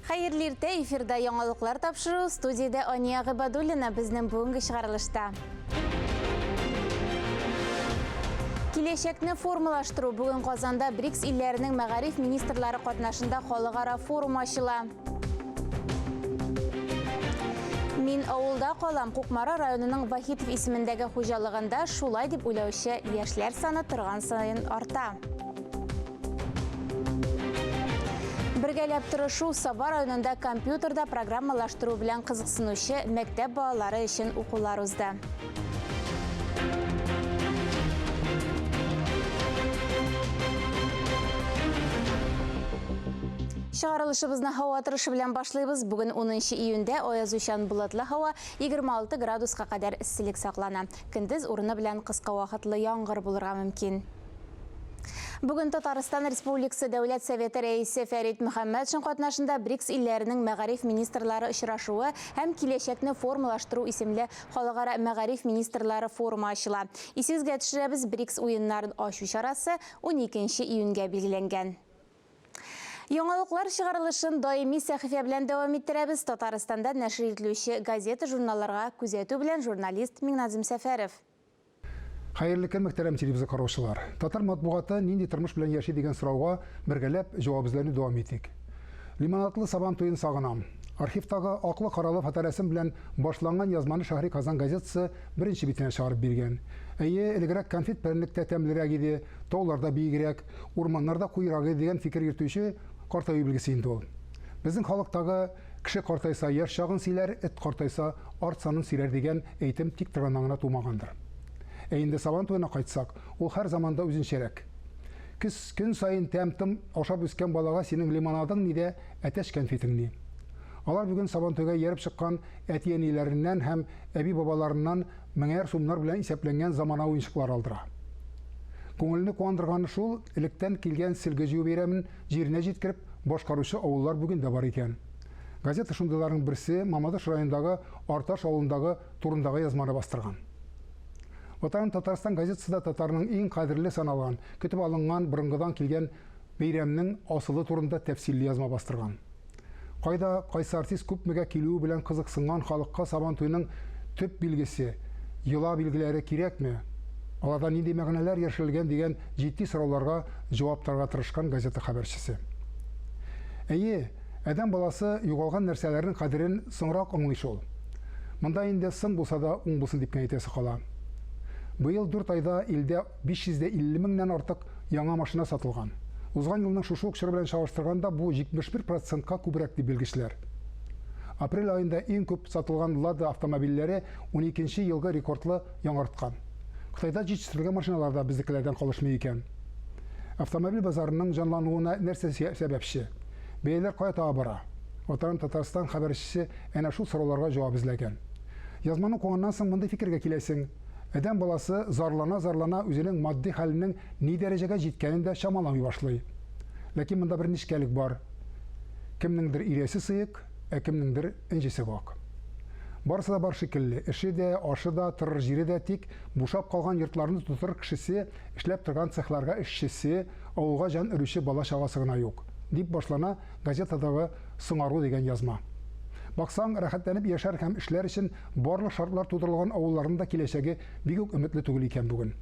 Хайырлы иртә, эфирда яңалыклар тапшыру, студияда Ания Габадуллина безнең бүгенге чыгарылышта. Киләчәкне формалаштыру бүген Казанда БРИКС илләренең мәгариф министрлары катнашында халыкара форум ачыла. Мин авылда калам, Кукмара районының Вахитов исемендәге хуҗалыгында шулай дип уйлаучы яшьләр саны торган сайын арта. Бергәләп тырышу Саба районында компьютерда программалаштыру белән кызыксынучы мәктәп балалары өчен укулар узды. Чыгарылышыбызны һава торышы белән башлыйбыз. Бүген 10 июньдә аязучан болытлы һава 26 градуска кадәр исселек саклана. Көндез урыны белән кыска вакытлы яңгыр булырга мөмкин. Бүген Татарстан Республикасы Дәүләт Советы рәисе Фәрит Мөхәммәтшин катнашында БРИКС илләренең мәгариф министрлары очрашуы һәм киләчәкне формалаштыру исемле халыкара мәгариф министрлары форумы ачыла. Исегезгә төшерәбез, БРИКС уеннарын ачу чарасы 12 июньгә билгеләнгән. Яңалыклар чыгарылышын даими сәхифә белән дәвам иттерәбез. Татарстанда нәшр ителүче газета журналларга күзәтү белән журналист Миңназым Сәфәров. Хайырлы көн, мөхтәрәм телевизор караучылар. Татар матбугаты нинди тормыш белән яши дигән сорауга бергәләп җавап эзләүне дәвам итик. Лимонадлы Сабан туен сагынам. Архивтагы аклы каралы фоторәсем белән башланган язманы Шәһри Казан газетасы беренче битенә чыгарып биргән. Әйе, элегрәк конфет пернектә тәмлерәк иде, тауларда биегрәк, урманнарда куйрак иде дигән фикер йөртүче картаю билгесе инде ул. Безнең халыктагы кеше картайса яшь чагын сөйләр, эт картайса арт санын сөйләр дигән әйтем тик торганнан гына тумагандыр. Инде Сабан туена кайтсак, ул һәр заманда үзенчәрәк. Көн сайын тәм-тым ашап үскән балага синең лимонадың ниде, әтәш конфетың ни. Алар бүген Сабан туйга ярып чыккан әти-әниләреннән һәм әби-бабаларыннан меңәр сумнар белән исәпләнгән заманауи уенчыклар алдыра. Күңелне куандырганы шул, электән килгән сөлгежү бәйрәмен җиренә җиткереп башкаручы авыллар бүген дә бар икән. Газета шундыйларның берсе Мамадыш районындагы Арташ авылындагы турындагы язманы бастырган. Ватан Татарстан газетасы да татарның иң кадерле саналган, көтеп алынган борынгыдан килгән бәйрәмнең асылы турында тәфсилле язма бастырган. Кайда кайсы артист күпмегә килүе белән кызыксынган халыкка Сабан туйның төп билгесе, йола билгеләре кирәкме? Аларда нинди мәгънәләр яшерелгән дигән җитди сорауларга җаваптарга тырышкан газета хәбәрчесе. Әйе, адәм баласы югалган нәрсәләрнең кадерен соңрак аңлый шул. Монда инде соң булса да уң булсын дип әйтәсе кала. Быел 4 айда илдә 550 меңнән артык яңа машина сатылган. Узган елның шушы ук чоры белән чагыштырганда бу 71%-ка күбрәк дип белгечләр. Апрель айында иң күп сатылган Lada автомобильләре 12 елгы рекордлы яңарткан. Кытайда җитештерелгән машиналар да безнекеләрдән калышмый икән. Автомобиль базарының җанлануына нәрсә сәбәпче? Бәяләр кая бара? Ватан Татарстан хәбәрчесе әнә шул сорауларга җавап эзләгән. Язманы укыганнан соң мондай фикергә киләсең. Әдәм баласы зарлана үзенең матди хәленең ни дәрәҗәгә җиткәнен дә чамаламый башлый. Ләкин монда бер нечкәлек бар. Кемнеңдер ирәсе сыек, кемнеңдер инҗесе вак. Барысы да бар шикелле. Эше дә, ашы да, торыр җире дә, тик бушап калган йортларны тутыр кешесе, эшләп торган цехларга эшчесе, авылга җан өрүче бала чагасы гына юк, дип башлана газетадагы соңару дигән язма. Баксаң, рәхәтләнеп яшәр һәм эшләр өчен барлык шартлар тудырылган авылларында киләчәге бик үк өметле түгел икән бүген.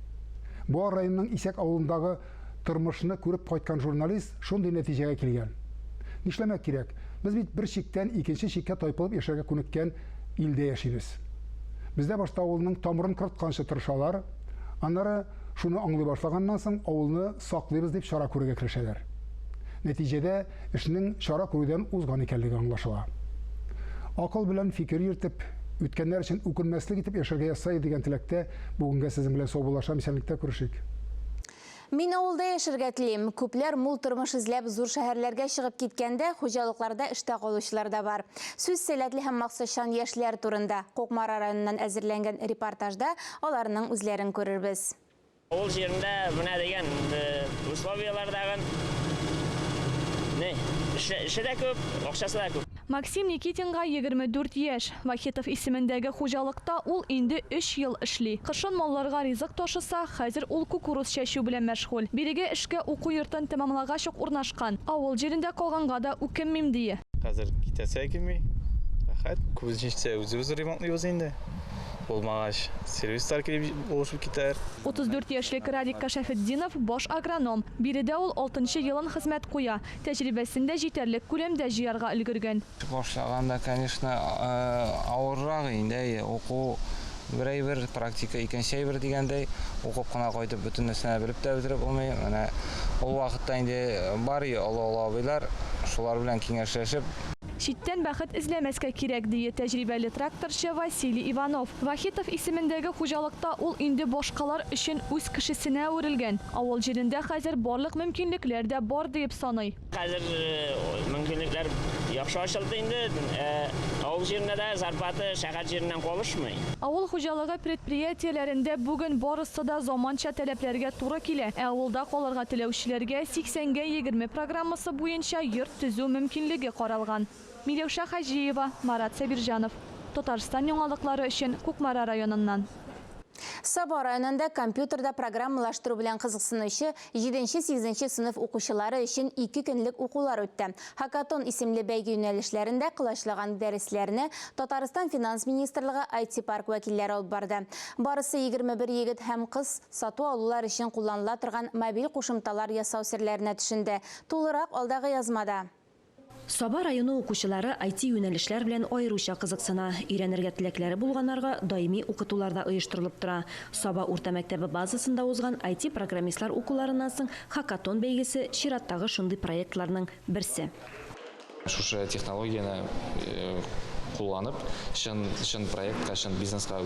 Бу районның Исәк авылындагы тормышны күреп кайткан журналист шундый нәтиҗәгә килгән. Нишләмәк кирәк? Без бит бер чиктән икенче чиккә тайпылып яшәргә күнеккән илдә яшибез. Бездә башта авылның тамырын кыртканчы тырышалар, аннары шуны аңлый башлаганнан соң авылны саклыйбыз дип чара күрергә керешәләр. Нәтиҗәдә эшнең чара күрүдән узган икәнлеге аңлашыла. Акыл белән фикер йөртеп, үткәннәр өчен үкенмәслек итеп яшәргә язса дигән теләктә бүгенгә сезнең белән саубуллашам, исәнлектә күрешик. Мин авылда яшәргә телим. Күпләр мул тормыш эзләп зур шәһәрләргә чыгып киткәндә, хуҗалыкларда эштә калучылар да бар. Сүз сәләтле һәм максатчан яшьләр турында Кукмара районыннан әзерләнгән репортажда аларның үзләрен күрербез. Авыл җирендә менә дигән условиялардагы эше дә күп, акчасы да күп. Максим Никитинга 24 яшь. Вахитов исемендәге хуҗалыкта ул инде 3 ел эшли. Кышын малларга ризык ташыса, хәзер ул кукуруз чәчү белән мәшгуль. Бирегә эшкә уку йортын тәмамлагач ук урнашкан. Авыл җирендә калганга да үкенмим дие. Қазір китәсе келмей. Рахат, көбінше өзі ремонтлайбыз енді. Болмағаш, сервистар келіп олышып кетер. 34 яшьлек Радик Кашафетдинов бош агроном. Биредә ул 6-нчы елын хезмәт куя. Тәҗрибәсендә җитәрлек күләмдә җыярга өлгергән. Башлаганда, конечно, авыррак инде, уку бер практика икенче бер дигәндәй, укып кына кайтып бөтен нәрсәне белеп тә бетереп булмый. Менә ул вакытта инде бар абыйлар, шулар белән киңәшләшеп Читтән бәхет эзләмәскә кирәк, дие тәҗрибәле тракторчы Василий Иванов. Вахитов исемендәге хуҗалыкта ул инде башкалар өчен үз кешесенә әверелгән. Авыл җирендә хәзер барлык мөмкинлекләр дә бар дип саный. Хәзер мөмкинлекләр яхшы ачылды инде. Авыл җирендә дә зарплата шәһәр җиреннән калышмый. Авыл хуҗалыгы предприятиеләрендә бүген барысы да заманча таләпләргә туры килә. Авылда калырга теләүчеләргә 80гә 20 программасы буенча йорт төзү мөмкинлеге каралган. Миләүшә Хаҗиева, Марат Сабирҗанов. Татарстан яңалыклары өчен Кукмара районыннан. Саба районында компьютерда программалаштыру белән кызыксынучы 7-8 сыйныф укучылары өчен 2 көнлек укулар үтте. Хакатон исемле бәйге юнәлешләрендә кылычлаган дәресләрне Татарстан финанс министрлыгы IT парк вәкилләре алып барды. Барысы 21 егет һәм кыз сату алулар өчен кулланыла торган мобиль кушымталар ясау серләренә төшенде. Тулырак алдагы язмада. Саба районы укучылары IT юнәлешләр белән аеруча кызыксына. Өйрәнергә теләкләре булганнарга даими укытуларда оештырылып тора. Саба урта мәктәбе базасында узган IT программистлар укуларыннан соң Хакатон бәйгесе чираттагы шундый проектларның берсе. шушы технологияны кулланып, шын проектка, шын бизнеска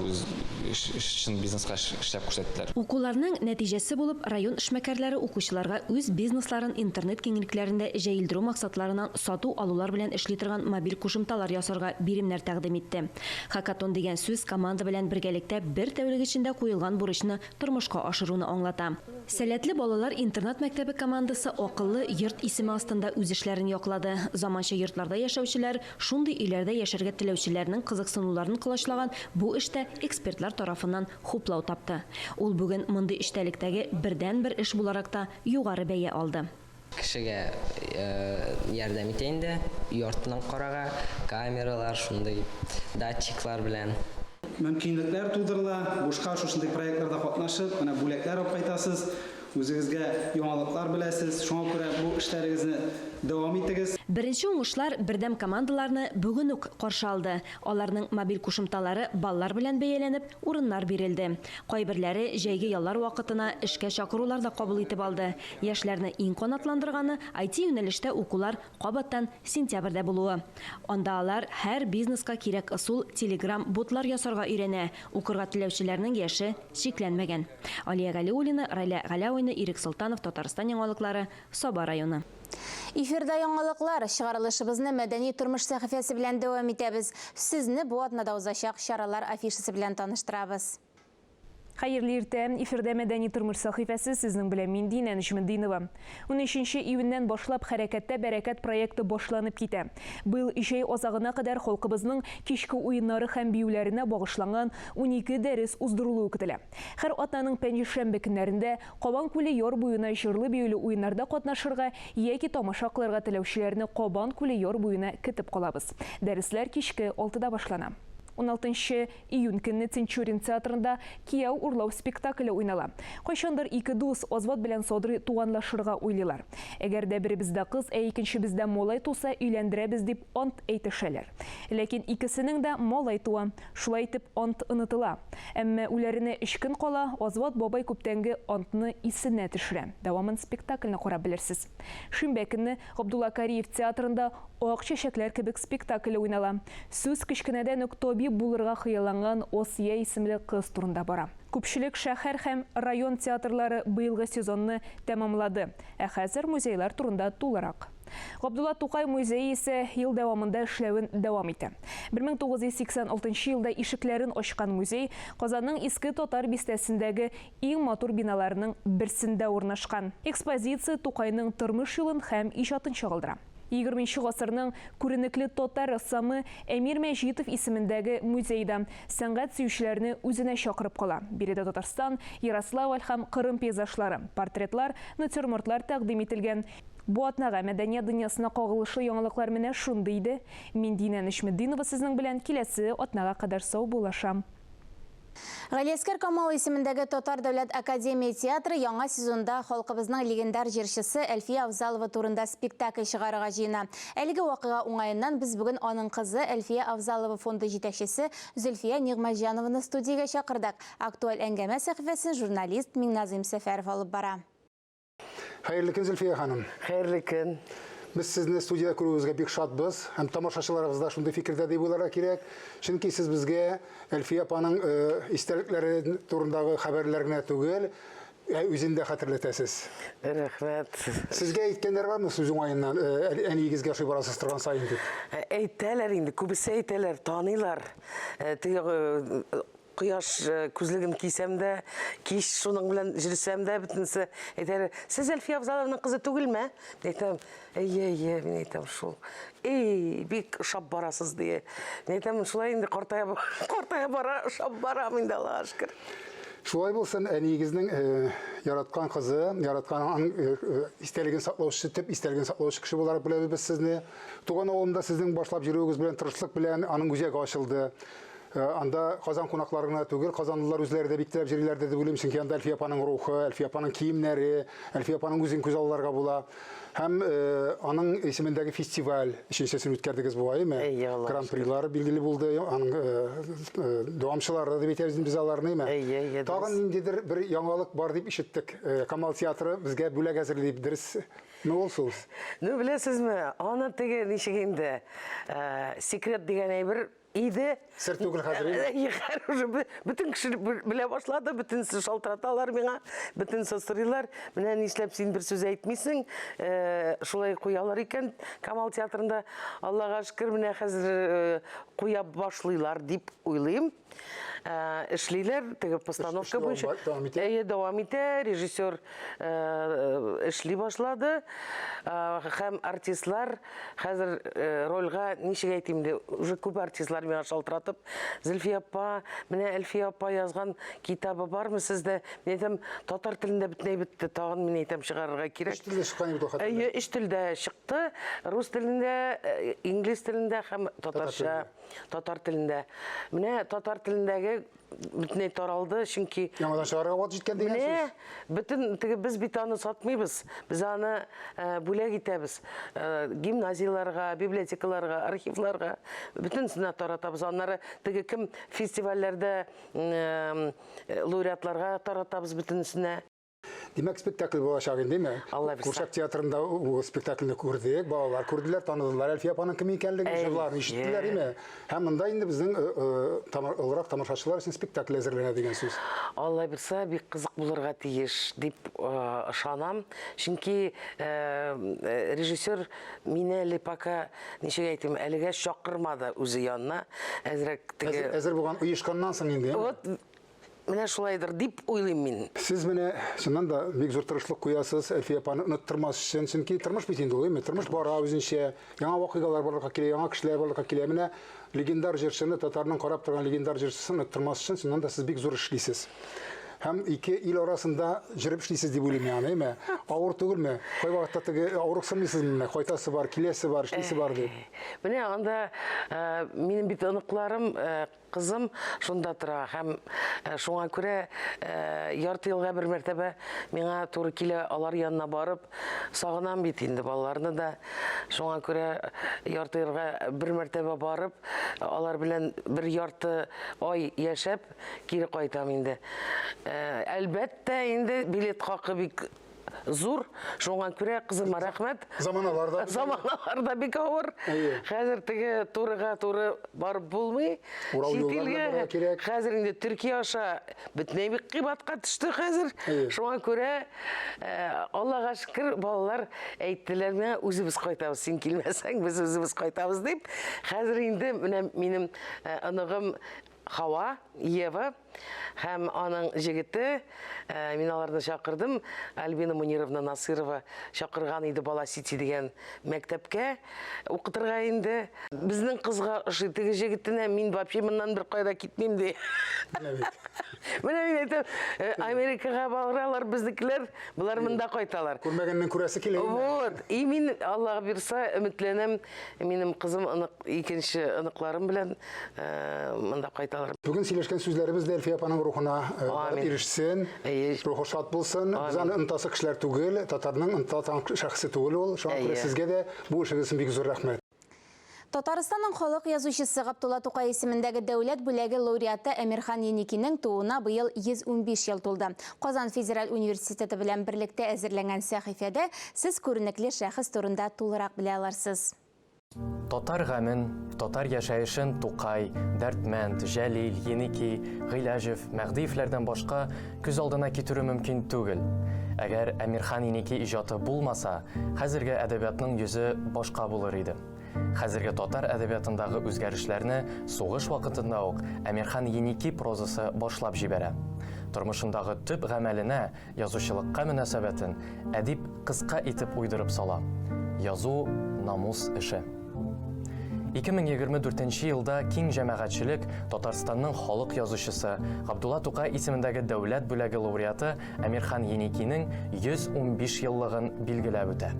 эшләп күрсәттеләр. Укуларның нәтиҗәсе булып район эшмәкәрләре укучыларга үз бизнесларын интернет киңлекләрендә җәелдерү максатларыннан сату алулар белән эшли торган мобиль кушымталар ясарга биремнәр тәкъдим итте. Хакатон дигән сүз команда белән бергәлектә бер тәүлек эчендә куелган бурычны тормышка ашыруны аңлата. Сәләтле балалар интернат мәктәбе командасы акыллы йорт исеме астында үз эшләрен яклады. Заманча йортларда яшәүчеләр, шундый өйләрдә яшәргә теләүчеләрнең кызыксынуларын кылычлаган бу эштә экспертлар тарафыннан хуплау тапты. Ул бүген мондый эштәлектәге бердән-бер эш буларак та югары бәя алды. Кешегә ярдәм итә инде, йортның карага, камералар, шундый датчиклар белән. Мөмкинлекләр тудырыла, бушка шушындый проектларда катнашып, менә бүләкләр алып кайтасыз, үзегезгә яңалыклар беләсез, шуңа күрә бу эшләрегезне дәвам итегез. Беренче уңышлар бердәм командаларны бүген үк каршы алды. Аларның мобиль кушымталары баллар белән бәяләнеп, урыннар бирелде. Кайберләре җәйге яллар вакытына эшкә чакырулар да кабул итеп алды. Яшьләрне иң канатландырганы IT юнәлештә укулар кабаттан сентябрьдә булуы. Анда алар һәр бизнеска кирәк ысул Telegram ботлар ясарга өйрәнә. Укырга теләүчеләрнең яше шикләнмәгән. Алия Галиуллина, Райля Галауина, Ирек Султанов, Татарстан яңалыклары, Саба районы. Эфирда яңалыклар, чыгарылышыбызны мәдәни тормыш сәхифәсе белән дәвам итәбез. Сезне бу атнада узачак чаралар афишасы белән таныштырабыз. Хәерле иртә, эфирдә мәдәни тормыш сәхифәсе сезнең белән мин Динә Нәҗметдинова. 13 июньнән башлап хәрәкәттә бәрәкәт проекты башланып китә. Быел җәй азагына кадәр халкыбызның кичке уеннары һәм биюләренә багышланган 12 дәрес уздырылуы көтелә. Һәр атнаның пәнҗешәмбе көннәрендә Кабан күле яр буена җырлы биюле уеннарда катнашырга яки тамаша кылырга теләүчеләрне Кабан күле яр буена көтеп калабыз. Дәресләр кичке 6-да башлана. 16 июнь көнне Ценчурин театрында Кияу урлау спектакле уйнала. Кайчандыр ике дус Озват белән Содри туганлашырга уйлыйлар. Әгәр дә беребездә кыз, икенче бездә малай туса, өйләндерәбез дип ант әйтешәләр. Ләкин икесенең дә малай туа. Шулай итеп ант онытыла. Әмма үләренә 3 көн кала, Озват бабай күптәнге антны исенә төшерә. Дәвамын спектакльне карап белерсез. Шимбә көнне Габдулла Кариев театрында Ак чәчәкләр кебек спектакле уйнала. Сүз кичкенәдән үк Тоби булырга хыялланган Осия исемле кыз турында бара. Күпчелек шәһәр һәм район театрлары быелгы сезонны тәмамлады. Ә хәзер музейлар турында тулырак. Габдулла Тукай музее исә ел дәвамында эшләвен дәвам итә. 1986 елда ишекләрен ачкан музей Казанның иске татар бистәсендәге иң матур биналарының берсендә урнашкан. Экспозиция Тукайның тормыш юлын һәм иҗатын чагылдыра. 20 гасырның күренекле татар рәссамы Әмир Мәҗитов исемендәге музейда сәнгать сөючеләрне үзенә чакырып кала. Биредә Татарстан, Ярославль һәм Кырым пейзажлары, портретлар, натюрмортлар тәкъдим ителгән. Бу атнага мәдәният дөньясына кагылышлы яңалыклар менә шундый иде. Мин Динә Нишметдинова сезнең белән киләсе атнага кадәр сау булашам. Галиәскәр Камал исемендәге Татар дәүләт академия театры яңа сезонда халкыбызның легендар җырчысы Әлфия Авзалова турында спектакль чыгарырга җыена. Әлеге вакыйга уңаеннан без бүген аның кызы Әлфия Авзалова фонды җитәкчесе Зөлфия Нигъмәтҗанованы студиягә чакырдык. Актуаль әңгәмә сәхифәсен журналист Миңназим Сәфәров алып бара. Хәерле көн, Зөлфия ханым. Хәерле көн. Біз сізді студияда көруіңізге бик шатбыз. Һәм тамашачыларыбыз да шундай фикердә дип уйларга кирәк. Чөнки сез безгә Әлфия апаның истәлекләре турындагы хәбәрләр генә түгел, үзен дә хәтерләтәсез. Рәхмәт. Сезгә әйткәннәр бармы сүз уңаеннан, әниегезгә шуй барасыз торган сайын дип? Әйтәләр инде, күбесе әйтәләр, таныйлар. Кояш күзлеген кисәм дә, кич шуның белән җирсәм дә, бөтенсе әйтәләр, сез Әлфия Авзалованың кызы түгелме? Әйтәм, әйе, мин әйтәм шул. Бик шап барасыз дие. Мин әйтәм, шулай инде картая бара, шап барам инде, Аллага шөкер. Шулай булсын, әниегезнең яраткан кызы, яраткан истәлеген саклаучы, төп истәлеген саклаучы кеше буларак беләбез без сезне. Туган авылында сезнең башлап йөрүегез белән, тырышлык белән аның үзәге ачылды. Анда Казан кунакларына түгел, казанлылар үзләре дә бик теләп йөриләр дип уйлыйм, чөнки анда Әлфия апаның рухы, Әлфия апаның киемнәре, Әлфия апаның үзен күз алларга була. Һәм аның исемендәге фестиваль өченчесен үткәрдегез бугаймы? Гран-прилар билгеле булды, аның дәвамчылары дип әйтәбез без аларны, әйме? Тагын ниндидер бер яңалык бар дип ишеттек. Камал театры безгә бүләк әзерләп дөрес. Не булсыз? Ну беләсезме, аны теге ничек инде секрет дигән әйбер иде. Сер түгел хәзер. Бүтін кеше белә башлады, бүтінсі шалтыраталар миңа, бүтінсі сырыйлар. Менә нишләп син бер сүз әйтмисең, шулай куялар икән Камал театрында. Аллага шөкер, менә хәзер куя башлыйлар дип уйлыйм. Эшлиләр, теге постановка буенча. Дәвам итә, режиссер эшли башлады. Һәм артистлар хәзер рольга ничек әйтим дә, уже күп артистлар миңа шалтыратып, Зөлфия апа, менә Әлфия апа язган китабы бармы сездә? Мин әйтәм, татар телендә бөтенләй бетте, тагын мин әйтәм чыгарырга кирәк. Үч телдә чыккан иде хәтта. Үч телдә чыкты, рус телендә, инглиз телендә һәм татарча, татар телендә. Менә татар телендәге бөтенләй таралды, чөнки яңадан чыгарга вакыт җиткән дигән сүз. Бөтен теге без бит аны сатмыйбыз. Без аны бүләк итәбез. Гимназияларга, библиотекаларга, архивларга бөтенсенә таратабыз. Аннары теге кем фестивальләрдә лауреатларга таратабыз бөтенсенә. Демәк, спектакль булачак инде, әйме? Курчак театрында спектакльне күрдек, балалар күрделәр, таныдылар Әлфия апаның кем икәнлеген, җырларын ишеттеләр, әйме? Һәм монда инде безнең олырак тамашачылар өчен спектакль әзерләнә дигән сүз. Алла бирсә, бик кызык булырга тиеш дип ышанам. Чөнки режиссер мине әле пока ничек әйтим, әлегә чакырмады үзе янына. Әзер булган оешканнан соң инде. Менә шулайдыр дип уйлыйм мин. Сез менә чыннан да бик зур тырышлык куясыз Әлфия апаны оныттырмас өчен, чөнки тормыш бит инде ул, әйме? Тормыш бара үзенчә, яңа вакыйгалар барлыкка килә, яңа кешеләр барлыкка килә. Менә легендар җырчыны, татарның карап торган легендар җырчысын оныттырмас өчен, чыннан да сез бик зур эшлисез. Һәм ике ил арасында җырып эшлисез дип уйлыйм, әйме? Авыр түгелме? Кай вакытта теге авырыксынмыйсызмы? Кайтасы бар, киләсе бар, эшлисе бар дип. Менә анда минем бит оныкларым, кызым шунда тора һәм шуңа күрә ярты елга бер мәртәбә миңа туры килә, алар янына барып сагынам бит инде балаларны да. Шуңа күрә ярты елга бер мәртәбә барып, алар белән бер ярты ай яшәп кире кайтам инде. Әлбәттә инде билет хакы бик зур, шуңа күрә кызыма рәхмәт. Заманаларда бик авыр. Хәзер теге турыга туры барып булмый. Шитилгә хәзер инде Төркия аша бөтенләй бик кыйбатка төште хәзер. Шуңа күрә Аллага шөкер, балалар әйттеләр миңа, үзебез кайтабыз, син килмәсәң, без үзебез кайтабыз дип. Хәзер инде менә минем аныгым Хава, Ева, һәм аның җегете, мин аларны чакырдым, Альбина Мунировна Насырова чакырган иде Бала Сити дигән мәктәпкә укытырга инде. Безнең кызга ошый теге җегетенә мин вообще моннан бер кайда китмим ди. Менә мин әйтәм, Америкага баралар безнекеләр, булар монда кайталар. Күрмәгәннән күрәсе килә. Вот. И мин Аллаһ бирсә өметләнәм, минем кызым икенче ыныкларым белән монда кайталар. Бүген сөйләшкән сүзләребез дә Әлфия апаның рухына ирешсен, рухы шат булсын. Без аны ынтасы кешеләр түгел, татарның ынтасан шәхсе түгел ул. Шуңа күрә сезгә дә бу эшегез өчен бик зур рәхмәт. Татарстанның халык язучысы Габдулла Тукай исемендәге дәүләт бүләге лауреаты Әмирхан Еникинең тууына быел 115 ел тулды. Казан Федераль университеты белән берлектә әзерләнгән сәхифәдә сез күренекле шәхес турында тулырак белә аларсыз. Татар гамын, татар яшәешен Тукай, Дәртмәнд, Җәлил, Еники, Гыйләҗев, Мәгдиевләрдән башка күз алдына китерү мөмкин түгел. Әгәр Әмирхан Еники иҗаты булмаса, хәзерге әдәбиятның йөзе башка булыр иде. Хәзерге татар әдәбиятындагы үзгәрешләрне сугыш вакытында ук Әмирхан Еники прозасы башлап җибәрә. Тормышындагы төп гамәленә, язучылыкка мөнәсәбәтен әдип кыска итеп уйдырып сала. Язу намус эше. 2024 елда киң җәмәгатьчелек Татарстанның халык язучысы Габдулла Тукай исемендәге дәүләт бүләге лауреаты Әмирхан Еникинең 115 еллыгын билгеләп үтә.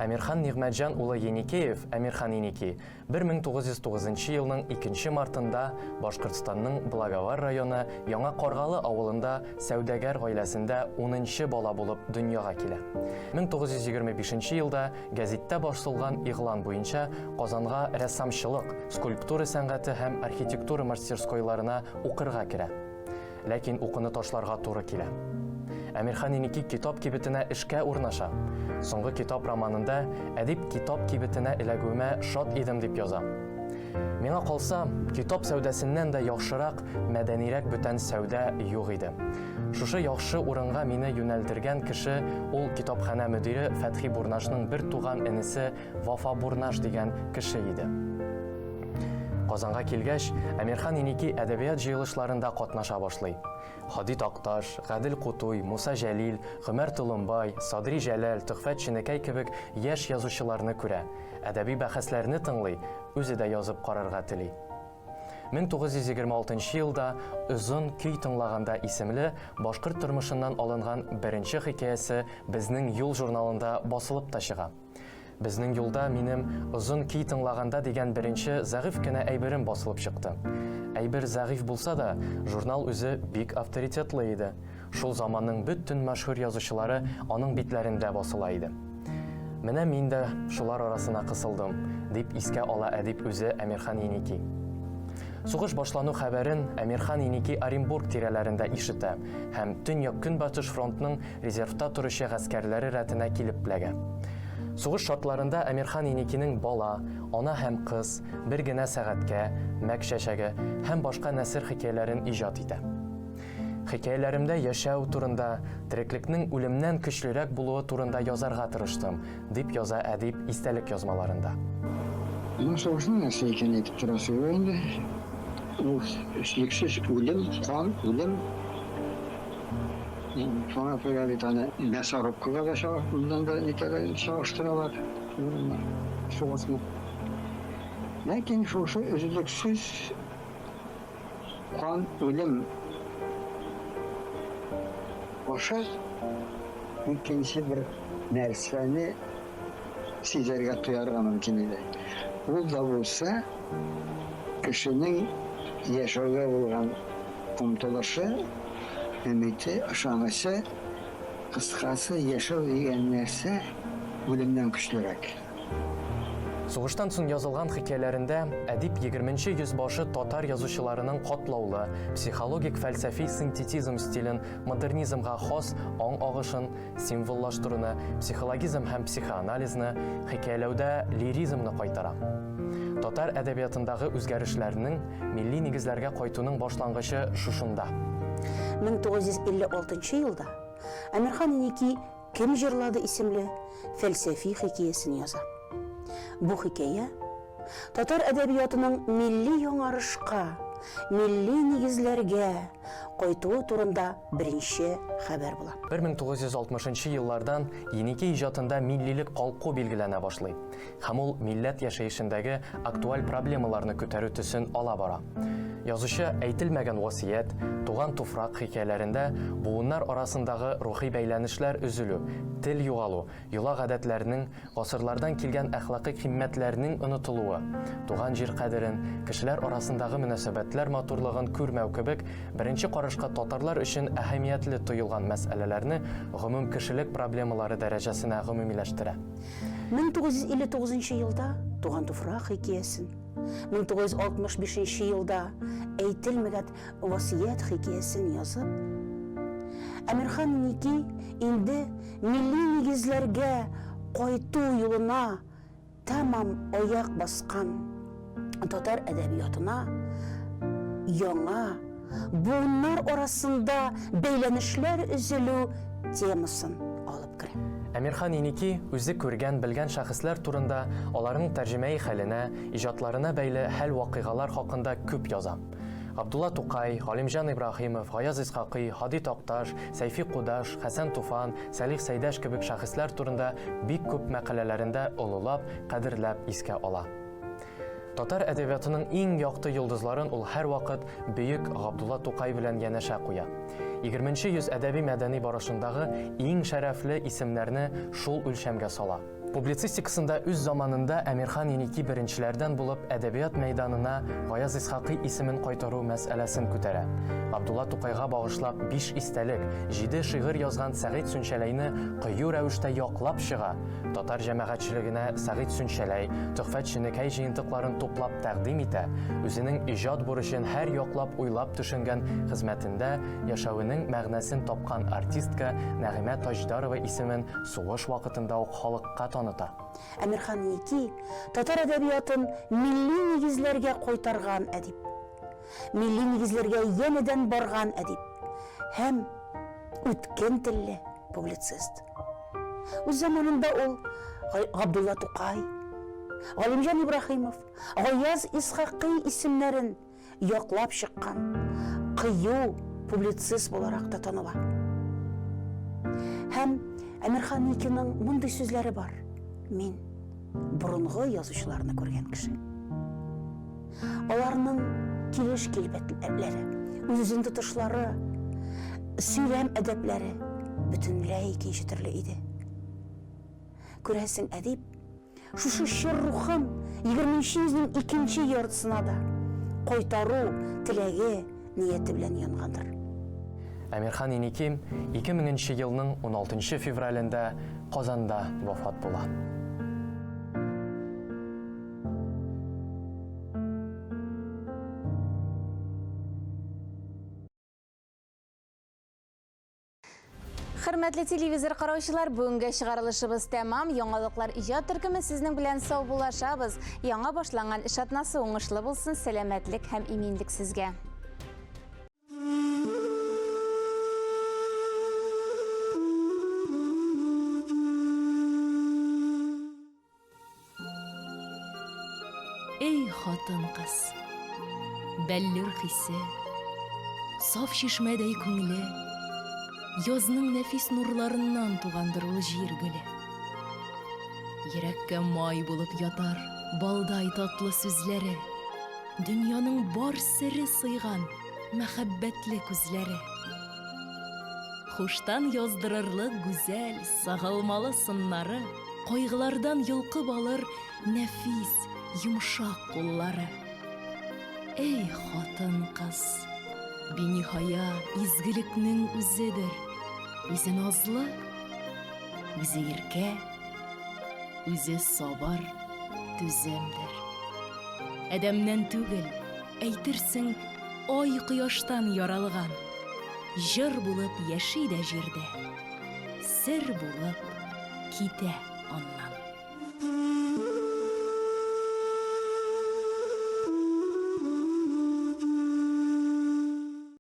Әмирхан Нигъмәтҗан улы Еникеев, Әмирхан Еники, 1909 елның 2 мартында Башкортстанның Благовар районы Яңа Каргалы авылында сәүдәгәр гаиләсендә 10нчы бала булып дөньяга килә. 1925 елда гәзиттә басылган игълан буенча Казанга рәссамчылык, скульптура сәнгате һәм архитектура мастерскойларына укырга керә. Ләкин укуны ташларга туры килә. Әмирхан Еники китап кибетенә эшкә урнаша. Соңгы китап романында әдип китап кибетенә эләгүемә шат идем дип яза. Миңа калса, китап сәүдәсеннән дә яхшырак, мәдәнирәк бүтән сәүдә юк иде. Шушы яхшы урынга мине юнәлдергән кеше ул китапханә мөдире Фәтхи Бурнашның бер туган энесе Вафа Бурнаш дигән кеше иде. Казанга килгәч, Әмирхан Еники әдәбият җыелышларында катнаша башлый. Хади Такташ, Гадел Кутуй, Муса Җәлил, Гомәр Толымбай, Садри Җәләл, Төхфәт Чинекәй кебек яшь язучыларны күрә, әдәби бәхәсләрне тыңлый, үзе дә язып карарга тели. 1926 елда Озын көй тыңлаганда исемле башкорт тормышыннан алынган беренче хикәясе безнең юл журналында басылып та чыга. Безнең юлда минем Озын көй тыңлаганда дигән беренче зәгыйфь кенә әйберем басылып чыкты. Әйбер зәгыйфь булса да, журнал үзе бик авторитетлы иде. Шул заманның бөтен мәшһүр язучылары аның битләрендә басыла иде. Менә мин дә шулар арасына кысылдым, дип искә ала әдип үзе Әмирхан Еники. Сугыш башлану хәбәрен Әмирхан Еники Оренбург тирәләрендә ишетә һәм Төньяк Көнбатыш фронтның резервта торучы гаскәрләре рәтенә килеп беләгә. Сугыш шартларында Әмирхан Еникинең бала, ана һәм кыз бер генә сәгатькә, мәкшәшәгә һәм башка нәсер хикәяләрен иҗат итә. Хикәяләремдә яшәү турында, тереклекнең үлемнән көчлерәк булуы турында язарга тырыштым, дип яза әдип истәлек язмаларында. Сугышның нәрсә икәнен әйтеп торасы юк инде. Ул шиксез үлем, кан, үлем. Шуңа күрә бит аны мәсарыкка да чыгып, bundan да нитәгә чагыштыралар. Сугышны. Ләкин шушы өзлексез кан, үлем Оша икенче бер нәрсәне сизәргә туярга мөмкин иде. Ул да булса, кешенең яшәүгә булган омтылышы, өмете, ышанычы, кыскасы яшәү дигән нәрсә үлемнән көчлерәк. Сугыштан соң язылган хикәяләрендә әдип 20нче йөзбашы татар язучыларының катлаулы, психологик фәлсәфи синтетизм стилен, модернизмга хас аң агышын, символлаштыруны, психологизм һәм психоанализны, хикәяләүдә лиризмны кайтара. Татар әдәбиятындагы үзгәрешләрнең милли нигезләргә кайтуның башлангычы шушында. 1956 елда Әмирхан Еники «Кем җырлады» исемле фәлсәфи хикәясен яза. Бу хикәя татар әдәбиятының милли яңарышка, милли нигезләргә кайтуы турында беренче хәбәр була. 1960 еллардан Еники иҗатында миллилек калку билгеләнә башлый. Һәм ул милләт яшәешендәге актуаль проблемаларны күтәрү төсен ала бара. Язучы әйтелмәгән васият, туган туфрак хикәяләрендә буыннар арасындагы рухи бәйләнешләр өзелү, тел югалу, йола гадәтләренең, гасырлардан килгән әхлакый кыйммәтләрнең онытылуы, туган җир кадерен, кешеләр арасындагы мөнәсәбәтләр матурлыгын күрмәү кебек беренче карашка татарлар өчен әһәмиятле тоелган мәсьәләләрне гомум кешелек проблемалары дәрәҗәсенә гомумиләштерә. 1959 елда туган туфрак хикәясен, 1965 елда әйтелмәгән васият хикәясен язып, Әмирхан Еники инде милли нигезләргә кайту юлына тамам аяк баскан татар әдәбиятына яңа буыннар арасында бәйләнешләр өзелү темасын алып керә. Әмирхан Еники үзе күргән, белгән шәхесләр турында, аларның тәрҗемәи хәленә, иҗатларына бәйле хәл вакыйгалар хакында күп яза. Габдулла Тукай, Галимҗан Ибраһимов, Гаяз Исхакый, Хади Такташ, Сәйфи Кудаш, Хәсән Туфан, Сәлих Сәйдәш кебек шәхесләр турында бик күп мәкаләләрендә олылап, кадерләп искә ала. Татар әдәбиятының иң якты йолдызларын ул һәр вакыт бөек Габдулла Тукай белән янәшә куя. 20-нче йөз әдәби-мәдәни барышындагы иң шәрәфле исемнәрне шул үлчәмгә сала. Публицистикасында үз заманында Әмирхан Еники беренчеләрдән булып әдәбият мәйданына Гаяз Исхакый исемен кайтару мәсьәләсен күтәрә. Габдулла Тукайга багышлап 5 истәлек, 7 шигырь язган Сәгыйть Сүнчәләйне кыю рәвештә яклап чыга. Татар җәмәгатьчелегенә Сәгыйть Сүнчәләй Төхфәт Шинекәй җыентыкларын туплап тәкъдим итә. Үзенең иҗат бурычын һәр яклап уйлап төшенгән хезмәтендә яшәвенең мәгънәсен тапкан артистка Нәгыймә Таҗдарова исемен сугыш вакытында ук халыкка таныта. Әмирхан Еники татар әдәбиятын милли нигезләргә кайтарган әдип, милли нигезләргә янәдән барган әдип һәм үткен телле публицист. Үз заманында ул Габдулла Тукай, Галимҗан Ибраһимов, Гаяз Исхакый исемнәрен яклап чыккан кыю публицист буларак та таныла. Һәм Әмирхан Еникинең мондый сүзләре бар. Мин борынгы язучыларны күргән кеше. Аларның килеш-килбәтләре, үзен тотышлары, сөйләм әдәпләре бөтенләй икенче төрле иде. Күрәсең, әдип шушы чор рухын 20-нче йөзнең икенче яртысына да кайтару теләге, нияте белән янгандыр. Әмирхан Еники 2000 елның 16 февралендә Казанда вафат була. Хөрмәтле телевизор караучылар, бүгенге чыгарылышыбыз тәмам. Яңалыклар иҗат төркеме сезнең белән сау булашабыз. Яңа башланган эш атнасы уңышлы булсын, сәламәтлек һәм иминлек сезгә. Эй хатын кыз, бәллүр хисе, саф шишмәдәй күңеле, язның нәфис нурларыннан тугандыр ул җиргеле. Йөрәккә май булып ятар балдай татлы сүзләре, дөньяның бар сере сыйган мәхәббәтле күзләре. Хуштан яздырырлык гүзәл, сагылмалы сыннары, кайгылардан йолкып алыр нәфис йомшак куллары. Эй хатын кыз, биниһая изгелекнең үзедер. Үзе назлы, үзе иркә, үзе сабыр, түземдер. Әдәмнән түгел, әйтерсең, ай кояштан яралган. Җыр булып яши дә җирдә, сер булып китә аннан.